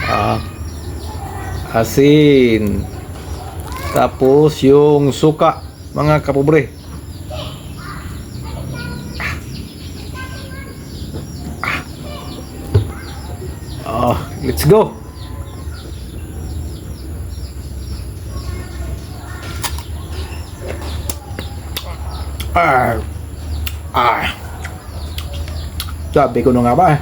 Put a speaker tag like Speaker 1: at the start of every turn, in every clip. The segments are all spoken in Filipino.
Speaker 1: Ah, asin. Tapos yung suka, mga kapobre. Let's go. Ah. Sabi ko na nga ba?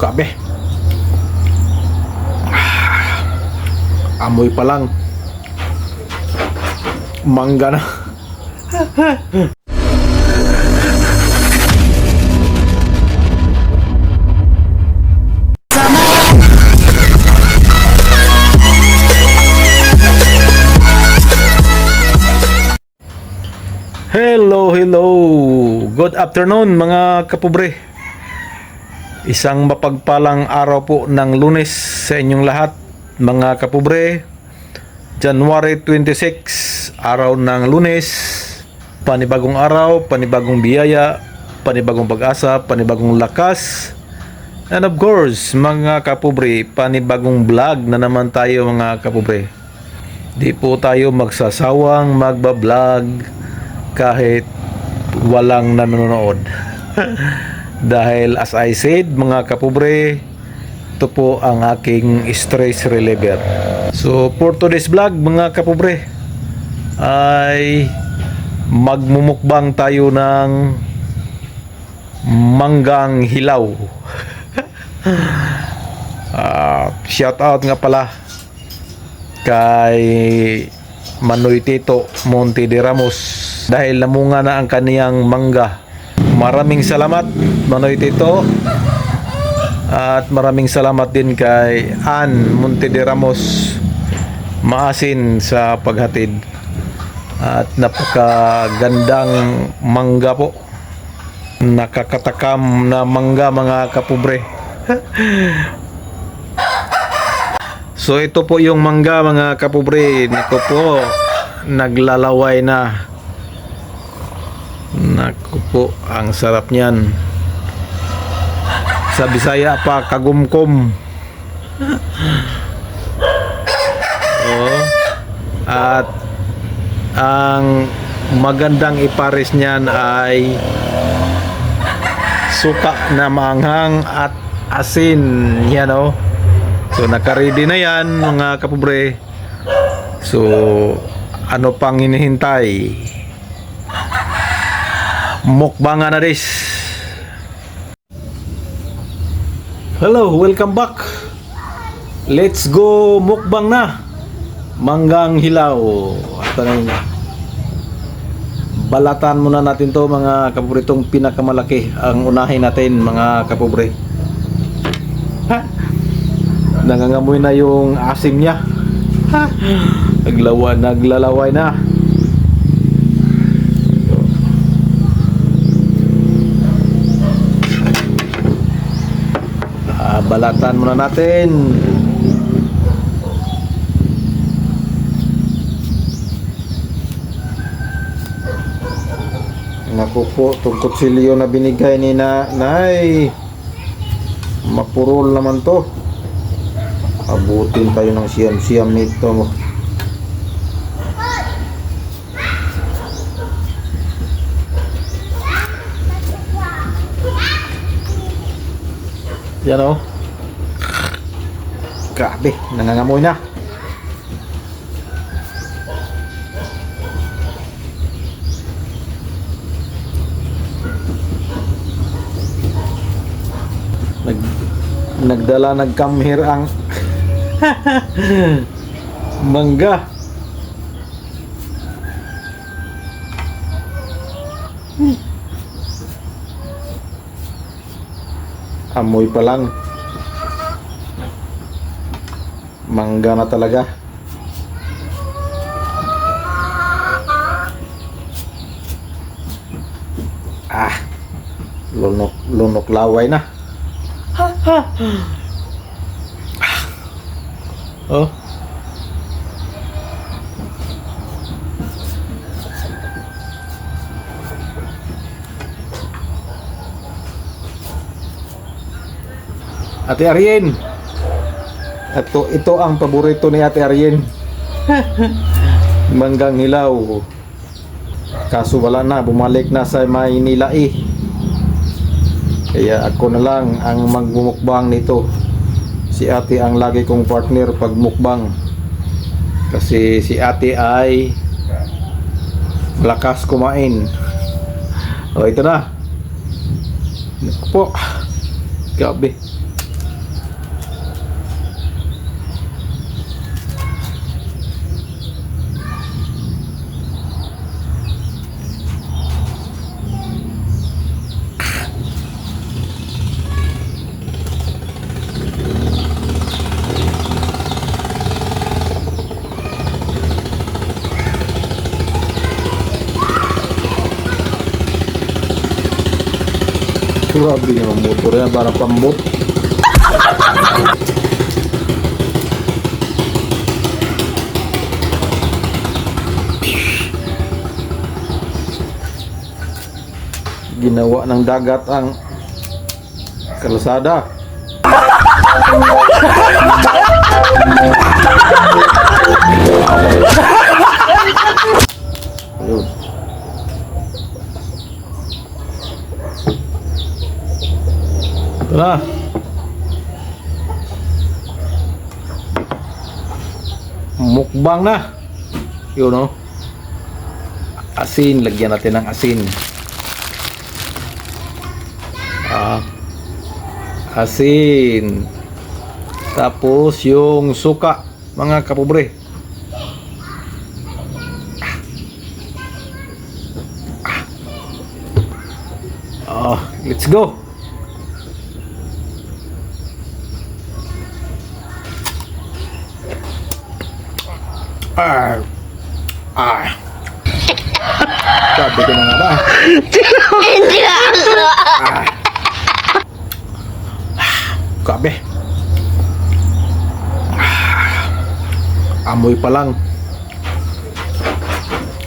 Speaker 1: Grabe. Amoy pa lang. Mangga na. Hello. Good afternoon mga kapobre. Isang mapagpalang araw po ng Lunes sa inyong lahat mga kapobre. January 26, araw ng Lunes. Panibagong araw, panibagong biyaya, panibagong pag-asa, panibagong lakas. And of course, mga kapobre, panibagong vlog na naman tayo mga kapobre. Di po tayo magsasawang magba-vlog kahit walang nanonood. Dahil as I said mga kapobre, ito po ang aking stress reliever. So for today's vlog mga kapobre ay magmumukbang tayo ng manggang hilaw. Shout out nga pala kay Manoy Tito Monte de Ramos dahil namunga na ang kaniyang mangga. Maraming salamat Manoy Tito, at maraming salamat din kay Ann Monte de Ramos Maasin sa paghatid. At napakagandang mangga po, nakakatakam na mangga mga kapobre. So ito po yung mangga mga kapobre. Nito po naglalaway na. Naku po, ang sarap niyan. Sa Bisaya pa kagumkom. At ang magandang ipares niyan ay suka na maanghang at asin, yan o. So naka-ready na yan mga kapobre. So ano pang hinihintay? Mukbangan na des. Hello, welcome back. Let's go mukbang na. Manggang hilaw. Balatan muna natin to mga kapobre, itong pinakamalaki ang unahin natin mga kapobre. Nangangamoy na yung asim niya. Naglalaway na. Balatan muna natin. Naku po, itong kutsilyo na binigay ni Nay, mapurol naman to. Abutin tayo ng siyam-siyam nito. Yan o. Grabe, nangangamoy na. Nagdala, nag-come ang mangga. Amoy pa lang, mangga na talaga. Lunok laway na. Oh. Ate Arjen. Ito ang paborito ni Ate Arjen. Manggang hilaw. Kaso wala na, bumalik na sa Maynila eh. Kaya ako na lang ang magmumukbang nito. Si ate ang lagi kong partner pag mukbang. Kasi si ate ay malakas kumain. O ito na. Naku po. Grabe. Grabe yung motor yan, parang pambot. Ginawa ng dagat ang kalsada. Ayun. Ito na. Mukbang na. Yun o. Asin. Lagyan natin ng asin. Asin. Tapos yung suka, mga kapobre. Let's go. Sabi ko na nga ba? Grabe. Amoy pa lang.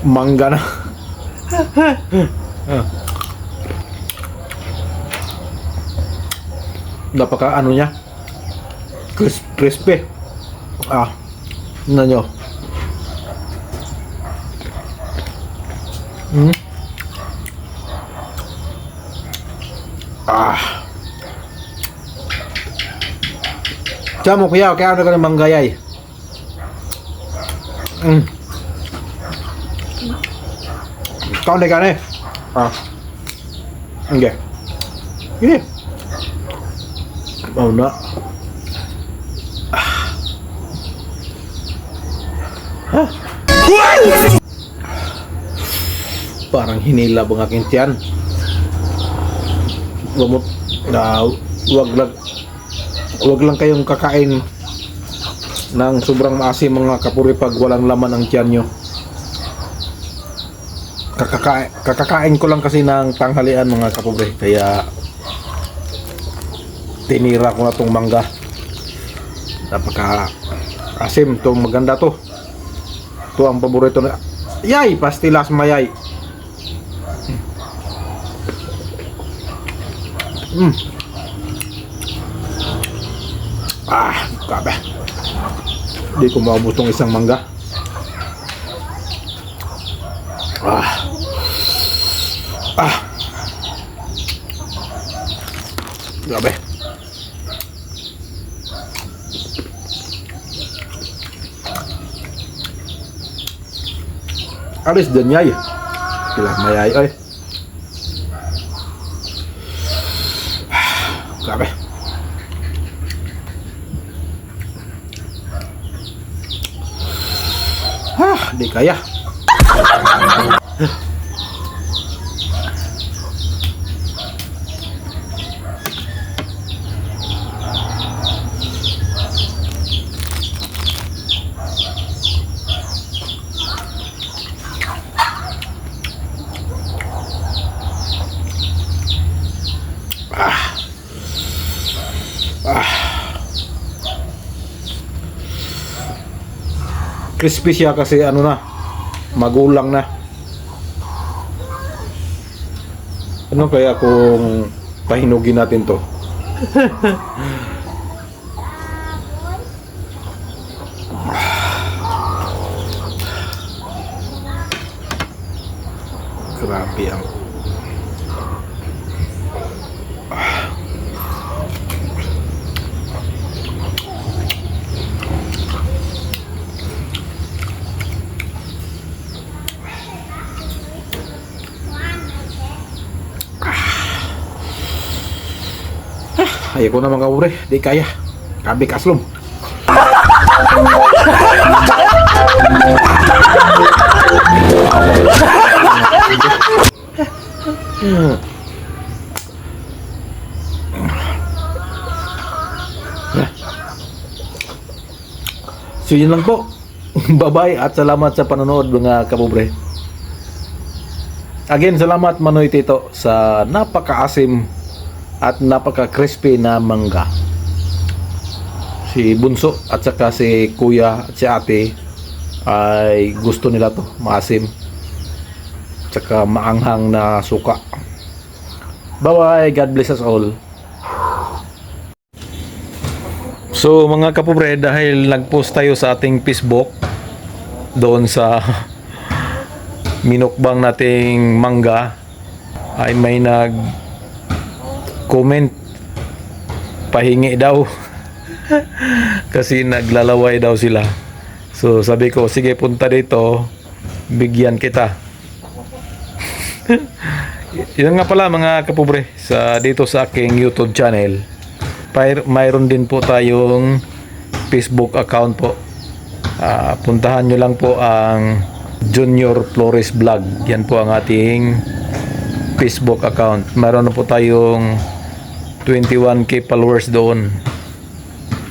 Speaker 1: Mangga na. Napaka ano niya? Crispy. Tingnan nyo. Chamo kuya, kaya ano ka ng manggayay? Kau na ka na okay. Gini. Mau na. Parang hinila ang aking tiyan. Lumot na wag lang kayong kakain ng sobrang maasim mga kapuri pag walang laman ang tiyan nyo. Kakakain ko lang kasi ng tanghalian mga kapuri, kaya tinira ko na tong mangga. Napaka asim tong, maganda to. Ito ang paborito na. Yay! Pastilas mayay. Grabe. Hindi ko maubos tong isang mangga. Grabe. Alis din yay. Sila mayay ay. Grabe. Di kaya. Crispy siya kasi ano na, magulang na. Ano kaya kung pahinugin natin to? Grabe ang ayaw ko na mga kapobre, di kaya. Grabe kaslom. So yun lang po. Bye-bye at salamat sa panonood mga kapobre. Again, salamat Manoy Tito sa napakaasim at napaka-crispy na mangga. Si Bunso at saka si Kuya at si Ate ay gusto nila to, maasim tsaka maanghang na suka. Bye-bye, God bless us all. So mga kapobre, dahil nag-post tayo sa ating Facebook doon sa minukbang nating mangga, ay may nag-comment pahingi daw kasi naglalaway daw sila. So sabi ko, sige punta dito, bigyan kita. Yun nga pala mga kapobre, sa dito sa aking YouTube channel, mayroon din po tayong Facebook account po. Puntahan nyo lang po ang Junior Flores Vlog. Yan po ang ating Facebook account. Mayroon na po tayong 21k followers doon.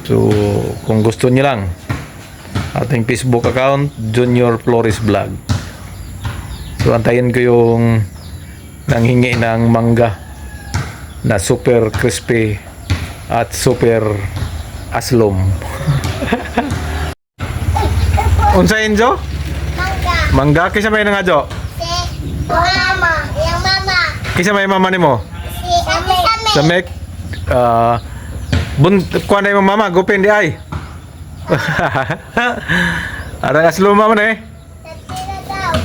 Speaker 1: So kung gusto nyo lang, ating Facebook account Junior Flores Vlog. So antayin ko yung nanghingi ng mangga na super crispy at super aslom. Unsa Enjo?
Speaker 2: Mangga.
Speaker 1: Mangga kisa may nga Jo?
Speaker 2: Si mama. Yang mama.
Speaker 1: Kisa may mama nimo?
Speaker 2: Si Ame.
Speaker 1: Samek kuha na yung mama, gupin di ay. Arang aslom man eh.
Speaker 2: Tatira daw.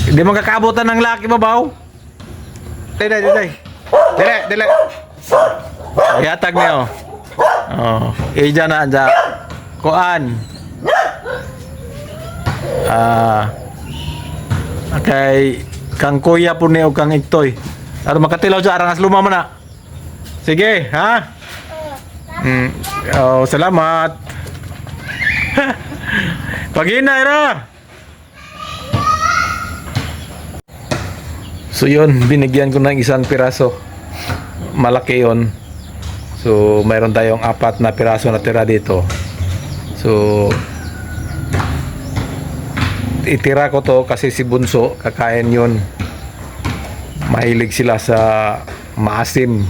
Speaker 1: Hindi mo kakaabutan ng laki babaw. Dili. Yatag niyo. Oh, ija na anja. Kuan. Okay, kang kuya po niyo kang iktoy. Ano makatilaw sa arang asluma mo na. Sige, ha? Oh, salamat. Pagina era. So yun, binigyan ko ng isang piraso. Malaki yun. So mayroon tayong 4 na piraso na tira dito. So itira ko to kasi si Bunso kakain yun. Mahilig sila sa maasim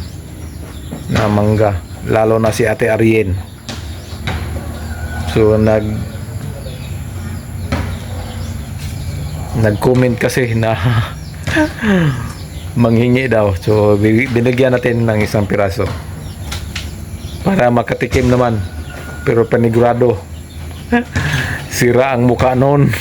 Speaker 1: na mangga, lalo na si Ate Arien. So nag-comment kasi na manghingi daw. So binigyan natin ng isang piraso para makatikim naman, pero panigurado sira ang mukha noon.